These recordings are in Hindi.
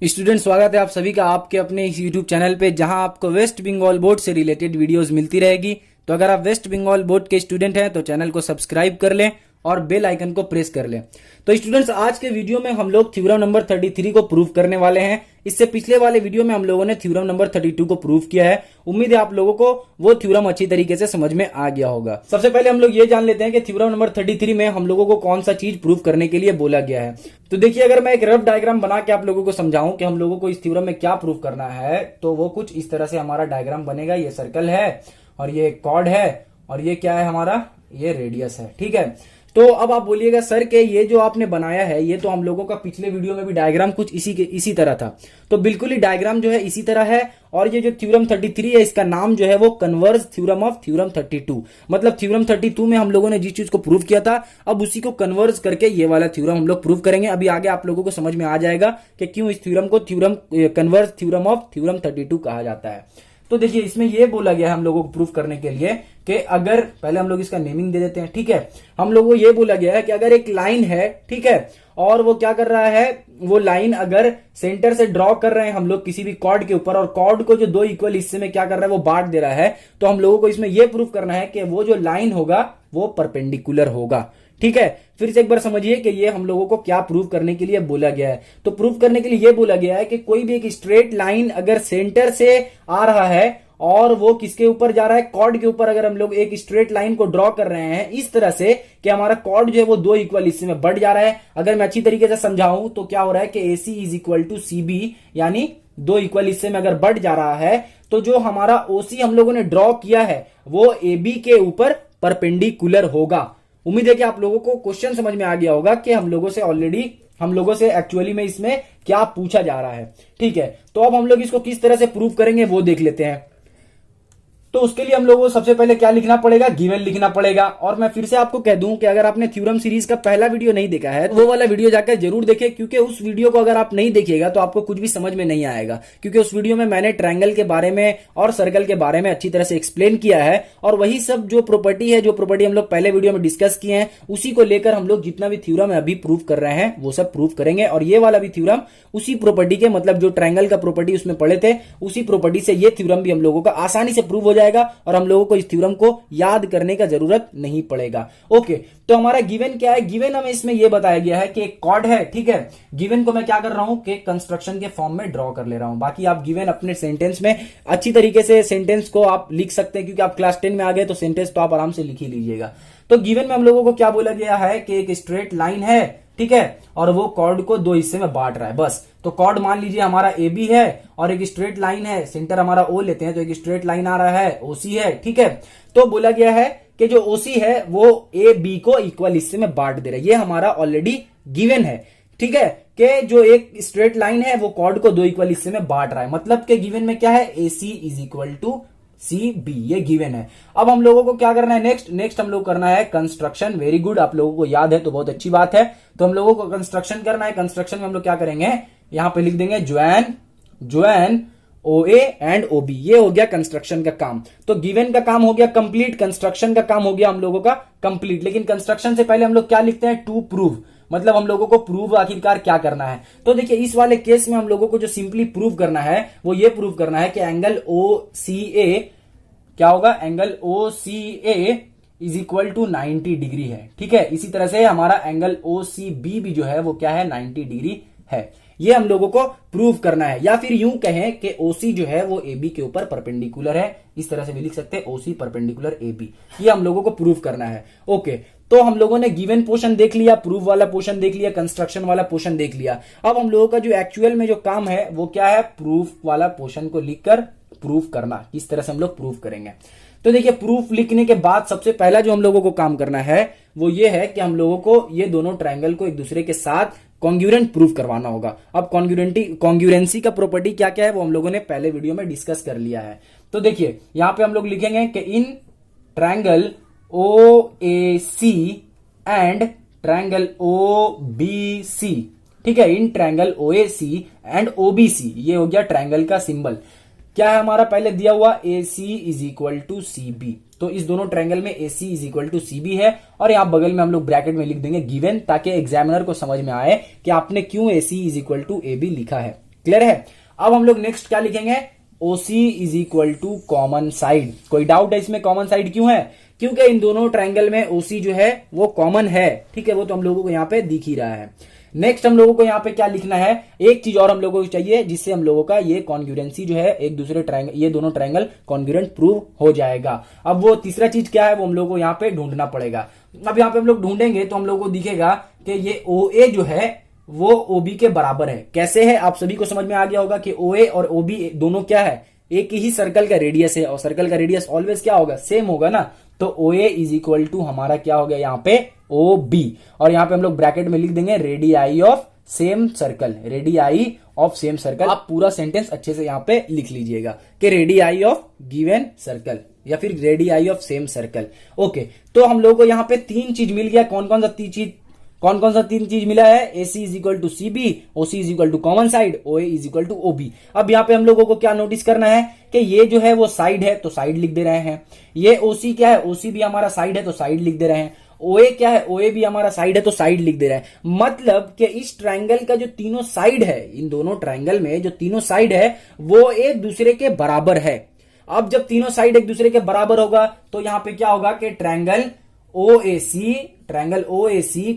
स्टूडेंट, स्वागत है आप सभी का आपके अपने इस यूट्यूब चैनल पे, जहां आपको वेस्ट बंगाल बोर्ड से रिलेटेड वीडियोस मिलती रहेगी। तो अगर आप वेस्ट बंगाल बोर्ड के स्टूडेंट हैं तो चैनल को सब्सक्राइब कर लें और बेल आइकन को प्रेस कर लें। तो स्टूडेंट्स, आज के वीडियो में हम लोग थ्योरम नंबर 33 को प्रूव करने वाले हैं। इससे पिछले वाले वीडियो में हम लोगों ने थ्योरम नंबर 32 को प्रूव किया है। उम्मीद है आप लोगों को वो थ्योरम अच्छी तरीके से समझ में आ गया होगा। सबसे पहले हम लोग ये जान लेते हैं कि थ्योरम नंबर 33 में हम लोगों को कौन सा चीज प्रूव करने के लिए बोला गया है। तो देखिए, अगर मैं एक रफ डायग्राम बना के आप लोगों को समझाऊं कि हम लोगों को इस थ्योरम में क्या प्रूव करना है, तो वो कुछ इस तरह से हमारा डायग्राम बनेगा। ये सर्कल है और ये कॉर्ड है और ये क्या है हमारा, ये रेडियस है। ठीक है, तो अब आप बोलिएगा सर के ये जो आपने बनाया है ये तो हम लोगों का पिछले वीडियो में भी डायग्राम कुछ इसी तरह था। तो बिल्कुल ही डायग्राम जो है इसी तरह है। और ये जो थ्योरम 33 है इसका नाम जो है वो कन्वर्ज थ्योरम ऑफ थ्योरम 32। मतलब थ्योरम 32 में हम लोगों ने जिस चीज को प्रूव किया था, अब उसी को कन्वर्ज करके ये वाला थ्योरम हम लोग प्रूव करेंगे। अभी आगे आप लोगों को समझ में आ जाएगा कि क्यों इस थ्योरम को कन्वर्ज थ्योरम ऑफ थ्योरम 32 कहा जाता है। तो देखिए, इसमें यह बोला गया है हम लोगों को प्रूफ करने के लिए कि अगर, पहले हम लोग इसका नेमिंग दे देते हैं। ठीक है, हम लोगों को यह बोला गया है कि अगर एक लाइन है, ठीक है, और वो क्या कर रहा है, वो लाइन अगर सेंटर से ड्रॉ कर रहे हैं हम लोग किसी भी कॉर्ड के ऊपर, और कॉर्ड को जो दो इक्वल हिस्से में क्या कर रहा है वो बांट दे रहा है, तो हम लोगों को इसमें यह प्रूफ करना है कि वो जो लाइन होगा वो परपेंडिकुलर होगा। ठीक है, फिर से एक बार समझिए कि ये हम लोगों को क्या प्रूव करने के लिए बोला गया है। तो प्रूव करने के लिए ये बोला गया है कि कोई भी एक स्ट्रेट लाइन अगर सेंटर से आ रहा है और वो किसके ऊपर जा रहा है, कॉर्ड के ऊपर, अगर हम लोग एक स्ट्रेट लाइन को ड्रॉ कर रहे हैं इस तरह से कि हमारा कॉर्ड जो है वो दो इक्वल हिस्से में बढ़ जा रहा है। अगर मैं अच्छी तरीके से समझाऊं तो क्या हो रहा है कि AC is equal to CB, यानी दो इक्वल हिस्से में अगर बढ़ जा रहा है तो जो हमारा OC हम लोगों ने ड्रॉ किया है वो AB के ऊपर परपेंडिकुलर होगा। उम्मीद है कि आप लोगों को क्वेश्चन समझ में आ गया होगा कि हम लोगों से एक्चुअली में इसमें क्या पूछा जा रहा है। ठीक है, तो अब हम लोग इसको किस तरह से प्रूव करेंगे वो देख लेते हैं। तो उसके लिए हम लोगों को सबसे पहले क्या लिखना पड़ेगा, गिवन लिखना पड़ेगा। और मैं फिर से आपको कह दूं कि अगर आपने थ्योरम सीरीज का पहला वीडियो नहीं देखा है तो वो वाला वीडियो जाकर जरूर देखें, क्योंकि उस वीडियो को अगर आप नहीं देखिएगा तो आपको कुछ भी समझ में नहीं आएगा। क्योंकि उस वीडियो में मैंने ट्रायंगल के बारे में और सर्कल के बारे में अच्छी तरह से एक्सप्लेन किया है, और वही सब जो प्रॉपर्टी हम लोग पहले वीडियो में डिस्कस किए हैं, उसी को लेकर हम लोग जितना भी थ्योरम है अभी प्रूव कर रहे हैं वो सब प्रूव करेंगे। और ये वाला भी थ्योरम उसी प्रॉपर्टी के, मतलब जो ट्रायंगल का प्रॉपर्टी उसमें पढ़े थे उसी प्रॉपर्टी से ये थ्योरम भी हम लोगों का आसानी से प्रूव हो जाएगा और हम लोगों को इस थ्योरम को याद करने का जरूरत नहीं पड़ेगा। ओके, तो हमारा गिवन क्या है, गिवन हमें इसमें यह बताया गया है कि एक कॉर्ड है। ठीक है, गिवन को मैं क्या कर रहा हूं कि कंस्ट्रक्शन के फॉर्म में ड्रॉ कर ले रहा हूं। बाकी आप गिवन अपने सेंटेंस में अच्छी तरीके से सेंटेंस को आप लिख सकते हैं, क्योंकि आप क्लास 10 में आ गए तो सेंटेंस तो आप आराम से लिख ही लीजिएगा। तो गिवन में हम लोगों को क्या बोला गया है कि एक स्ट्रेट लाइन है, ठीक है, और वो कॉर्ड को दो हिस्से में बांट रहा है। बस, तो कॉर्ड मान लीजिए हमारा AB है और एक स्ट्रेट लाइन है, सेंटर हमारा O लेते हैं, तो एक स्ट्रेट लाइन आ रहा है OC है। ठीक है, तो बोला गया है कि जो OC है वो AB को इक्वल हिस्से में बांट दे रहा है। ये हमारा ऑलरेडी गिवन है। ठीक है, कि जो एक स्ट्रेट लाइन है वो कॉर्ड को दो इक्वल हिस्से में बांट रहा है। मतलब कि गिवन में क्या है, AC is equal to CB, ये गिवन है। अब हम लोगों को क्या करना है, नेक्स्ट हम लोग करना है कंस्ट्रक्शन। वेरी गुड, आप लोगों को याद है तो बहुत अच्छी बात है। तो हम लोगों को कंस्ट्रक्शन करना है। कंस्ट्रक्शन में हम लोग क्या करेंगे, यहां पे लिख देंगे ज्वाइन OA एंड OB। ये हो गया कंस्ट्रक्शन का काम। तो गिवन का काम हो गया कंप्लीट, कंस्ट्रक्शन का काम हो गया हम लोगों का कंप्लीट। लेकिन कंस्ट्रक्शन से पहले हम लोग क्या लिखते हैं, टू प्रूव, मतलब हम लोगों को प्रूव आखिरकार क्या करना है। तो देखिए, इस वाले केस में हम लोगों को जो सिंपली प्रूव करना है वो ये प्रूव करना है कि एंगल OCA क्या होगा, angle OCA is equal to 90 degree है। ठीक है, इसी तरह से हमारा एंगल OCB भी जो है वो क्या है, 90 डिग्री है। ये हम लोगों को प्रूव करना है, या फिर यूं कहें कि OC जो है वो AB के ऊपर परपेंडिकुलर है। इस तरह से भी लिख सकते हैं, OC परपेंडिकुलर AB। ये हम लोगों को प्रूव करना है। ओके, तो हम लोगों ने गिवन पोर्शन देख लिया, प्रूफ वाला पोर्शन देख लिया, कंस्ट्रक्शन वाला पोर्शन देख लिया। अब हम लोगों का जो एक्चुअल में जो काम है वो क्या है, प्रूफ वाला पोर्शन को लिखकर प्रूफ करना। इस तरह से हम लोग प्रूफ करेंगे। तो देखिए, प्रूफ लिखने के बाद सबसे पहला जो हम लोगों को काम करना है वो ये है कि हम लोगों को ये दोनों ट्रायंगल को एक दूसरे के साथ कॉन्ग्रुएंट प्रूफ करवाना होगा। अब कॉन्ग्रुएंसी का प्रॉपर्टी क्या क्या है वो हम लोगों ने पहले वीडियो में डिस्कस कर लिया है। तो देखिए, यहां पे हम लोग लिखेंगे कि in triangle OAC and triangle OBC। ठीक है, in triangle OAC and OBC, ये हो गया ट्रायंगल का सिंबल। क्या है हमारा पहले दिया हुआ, AC is equal to CB। तो इस दोनों ट्रायंगल में AC is equal to CB है, और यहां बगल में हम लोग ब्रैकेट में लिख देंगे गिवन, ताकि एग्जामिनर को समझ में आए कि आपने क्यों AC is equal to AB लिखा है। क्लियर है। अब हम लोग नेक्स्ट क्या लिखेंगे, OC is equal to common side. कोई डाउट है इसमें कॉमन साइड क्यों है, क्योंकि इन दोनों ट्रायंगल में ओसी जो है वो कॉमन है, ठीक है, वो तो हम लोगों को यहाँ पे दिख ही रहा है। नेक्स्ट हम लोगों को यहाँ पे क्या लिखना है, एक चीज और हम लोगों को चाहिए जिससे हम लोगों का ये कॉन्ग्रुएंसी जो है एक दूसरे ट्रायंगल, ये दोनों ट्रायंगल कॉन्ग्रुएंट प्रूव हो जाएगा। अब वो तीसरा चीज क्या है वो हम लोगों को यहाँ पे ढूंढना पड़ेगा। अब यहाँ पे हम लोग ढूंढेंगे तो हम लोगों को दिखेगा कि ये OA जो है वो OB के बराबर है। कैसे है, आप सभी को समझ में आ गया होगा कि OA और OB दोनों क्या है, एक ही सर्कल का रेडियस है, और सर्कल का रेडियस ऑलवेज क्या होगा, सेम होगा ना। तो OA इज इक्वल टू हमारा क्या हो गया यहाँ पे OB, और यहाँ पे हम लोग ब्रैकेट में लिख देंगे radii of same circle, radii of same circle. आप पूरा सेंटेंस अच्छे से यहाँ पे लिख लीजिएगा कि रेडियाई ऑफ गिवन सर्कल या फिर radii of same circle. Okay, तो हम लोगों को यहाँ पे तीन चीज मिल गया। कौन कौन सा तीन चीज मिला है, AC is equal to CB, OC is equal to common side, OA is equal to OB। अब यहाँ पे हम लोगों को क्या नोटिस करना है कि ये जो है वो साइड है तो साइड लिख दे रहे हैं, ये OC क्या है, OC भी हमारा साइड है तो साइड लिख दे रहे हैं, OA क्या है, OA भी हमारा साइड है तो साइड लिख दे रहे हैं। मतलब कि इस ट्रायंगल का जो तीनों साइड है, इन दोनों ट्रायंगल में जो तीनों साइड है वो एक दूसरे के बराबर है। अब जब तीनों साइड एक दूसरे के बराबर होगा तो यहां पे क्या होगा कि ट्रायंगल OAC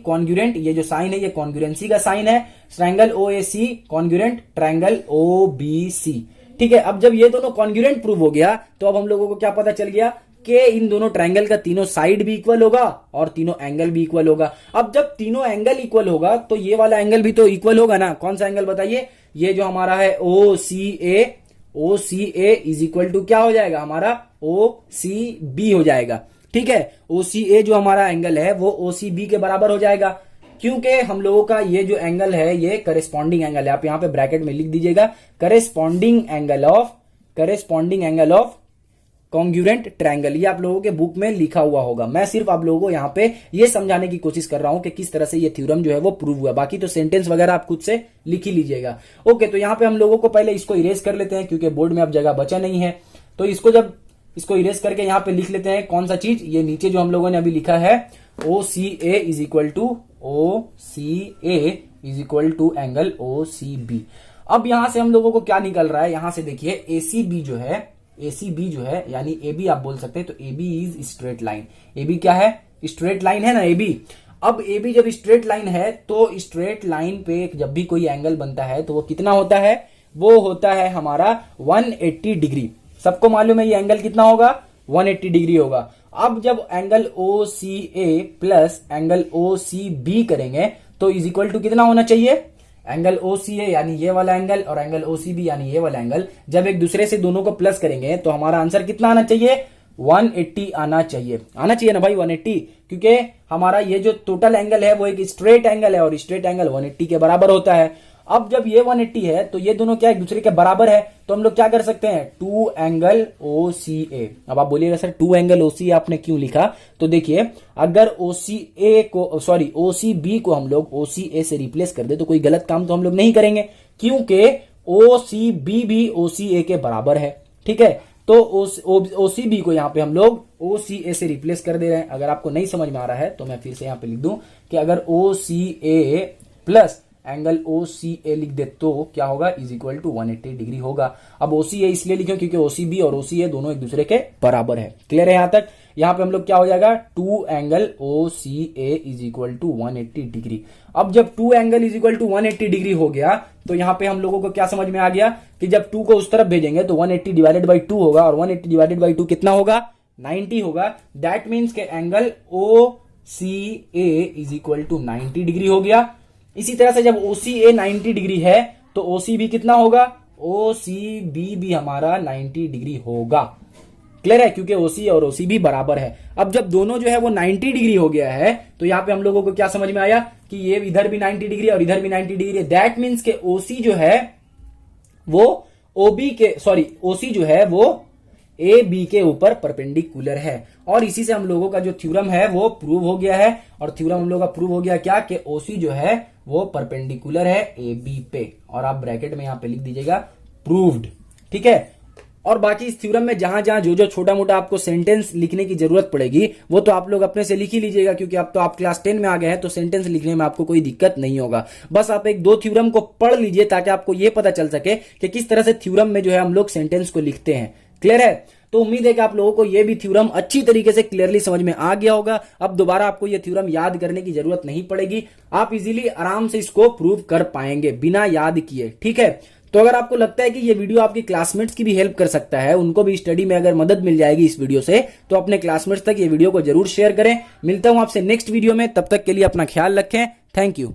कॉन्ग्रुएंट, ये जो साइन है ये कॉन्ग्रुएंसी का साइन है, triangle OAC congruent triangle OBC, ठीक है। अब जब ये दोनों कॉन्ग्रुएंट प्रूव हो गया तो अब हम लोगों को क्या पता चल गया कि इन दोनों ट्रायंगल का तीनों साइड भी इक्वल होगा और तीनों एंगल भी इक्वल होगा। अब जब तीनों एंगल इक्वल होगा तो ये वाला एंगल भी तो इक्वल होगा ना। कौन सा एंगल बताइए, ये जो हमारा है OCA इज इक्वल टू क्या हो जाएगा, हमारा OCB हो जाएगा, ठीक है। OCA जो हमारा एंगल है वो OCB के बराबर हो जाएगा, क्योंकि हम लोगों का ये जो एंगल है ये करेस्पॉन्डिंग एंगल है। आप यहां पे ब्रैकेट में लिख दीजिएगा corresponding angle of congruent triangle. ये आप लोगों के बुक में लिखा हुआ होगा। मैं सिर्फ आप लोगों को यहाँ पे ये समझाने की कोशिश कर रहा हूं कि किस तरह से ये थ्योरम जो है वो प्रूव हुआ। बाकी तो सेंटेंस वगैरह आप खुद से लिख ही लीजिएगा। ओके, तो यहाँ पे हम लोगों को पहले इसको इरेज कर लेते हैं क्योंकि बोर्ड में अब जगह बचा नहीं है। तो इसको इरेज करके यहाँ पे लिख लेते हैं कौन सा चीज, ये नीचे जो हम लोगों ने अभी लिखा है OCA is equal to angle OCB। अब यहां से हम लोगों को क्या निकल रहा है, यहां से देखिए ACB जो है यानी AB आप बोल सकते हैं। तो AB is straight line. AB क्या है, स्ट्रेट लाइन है ना AB। अब AB जब स्ट्रेट लाइन है तो स्ट्रेट लाइन पे जब भी कोई एंगल बनता है तो वो कितना होता है, वो होता है हमारा 180 डिग्री। सबको मालूम है ये एंगल कितना होगा, 180 डिग्री होगा। अब जब angle OCA plus angle OCB करेंगे तो इज इक्वल टू कितना होना चाहिए, एंगल OCA यानी ये वाला एंगल और एंगल OCB यानी ये वाला एंगल, जब एक दूसरे से दोनों को प्लस करेंगे तो हमारा आंसर कितना आना चाहिए, 180 आना चाहिए ना भाई 180, क्योंकि हमारा ये जो टोटल एंगल है वो एक स्ट्रेट एंगल है और स्ट्रेट एंगल 180 के बराबर होता है। अब जब ये 180 है तो ये दोनों क्या एक दूसरे के बराबर है, तो हम लोग क्या कर सकते हैं, 2 एंगल OCA। अब आप बोलिएगा सर 2 एंगल OCA आपने क्यों लिखा, तो देखिए अगर OCB को हम लोग OCA से रिप्लेस कर दे तो कोई गलत काम तो हम लोग नहीं करेंगे, क्योंकि OCB भी OCA के बराबर है, ठीक है। तो OCB को यहाँ पे हम लोग OCA से रिप्लेस कर दे रहे हैं। अगर आपको नहीं समझ में आ रहा है तो मैं फिर से यहाँ पे लिख दूं कि अगर OCA प्लस एंगल OCA लिख दे तो क्या होगा, इज इक्वल टू 180 डिग्री होगा। अब OCA इसलिए लिखे क्योंकि OCB और OCA दोनों एक दूसरे के बराबर है। क्लियर है यहां तक। यहां पे हम लोग क्या हो जाएगा, 2 angle OCA is equal to 180 degree. अब जब 2 angle is equal to 180 degree हो गया तो यहां पे हम लोगों को क्या समझ में आ गया कि जब 2 को उस तरफ भेजेंगे तो 180 डिवाइडेड बाई 2 होगा, और 180 डिवाइडेड बाई 2 कितना होगा, 90 होगा। दैट मीन्स के angle OCA is equal to 90 degree हो गया। इसी तरह से जब OCA 90 डिग्री है तो OCB कितना होगा, OCB भी हमारा 90 डिग्री होगा। क्लियर है, क्योंकि OCA और OCB बराबर है। अब जब दोनों जो है वो 90 डिग्री हो गया है तो यहां पे हम लोगों को क्या समझ में आया कि ये इधर भी 90 डिग्री और इधर भी 90 डिग्री है। दैट मीन्स के OC जो है वो OC जो है वो AB के ऊपर परपेंडिकुलर है। और इसी से हम लोगों का जो थ्योरम है वो प्रूव हो गया है। और थ्योरम हम लोगों का प्रूव हो गया क्या, कि OC जो है वो परपेंडिकुलर है AB पे, और आप ब्रैकेट में यहां पे लिख दीजिएगा प्रूव्ड, ठीक है। और बाकी इस थ्योरम में जहां जहां जो जो छोटा मोटा आपको सेंटेंस लिखने की जरूरत पड़ेगी वो तो आप लोग अपने से लिख ही लीजिएगा, क्योंकि अब तो आप क्लास 10 में आ गए हैं तो सेंटेंस लिखने में आपको कोई दिक्कत नहीं होगा। बस आप एक दो थ्योरम को पढ़ लीजिए ताकि आपको ये पता चल सके कि किस तरह से थ्योरम में जो है हम लोग सेंटेंस को लिखते हैं। क्लियर है? तो उम्मीद है कि आप लोगों को ये भी थ्योरम अच्छी तरीके से क्लियरली समझ में आ गया होगा। अब दोबारा आपको ये थ्योरम याद करने की जरूरत नहीं पड़ेगी, आप इजीली आराम से इसको प्रूव कर पाएंगे बिना याद किए। ठीक है? तो अगर आपको लगता है कि ये वीडियो आपके क्लासमेट्स की भी हेल्प कर सकता है, उनको भी स्टडी में अगर मदद मिल जाएगी इस वीडियो से, तो अपने क्लासमेट्स तक ये वीडियो को जरूर शेयर करें। मिलता हूं आपसे नेक्स्ट वीडियो में, तब तक के लिए अपना ख्याल रखें। Thank you.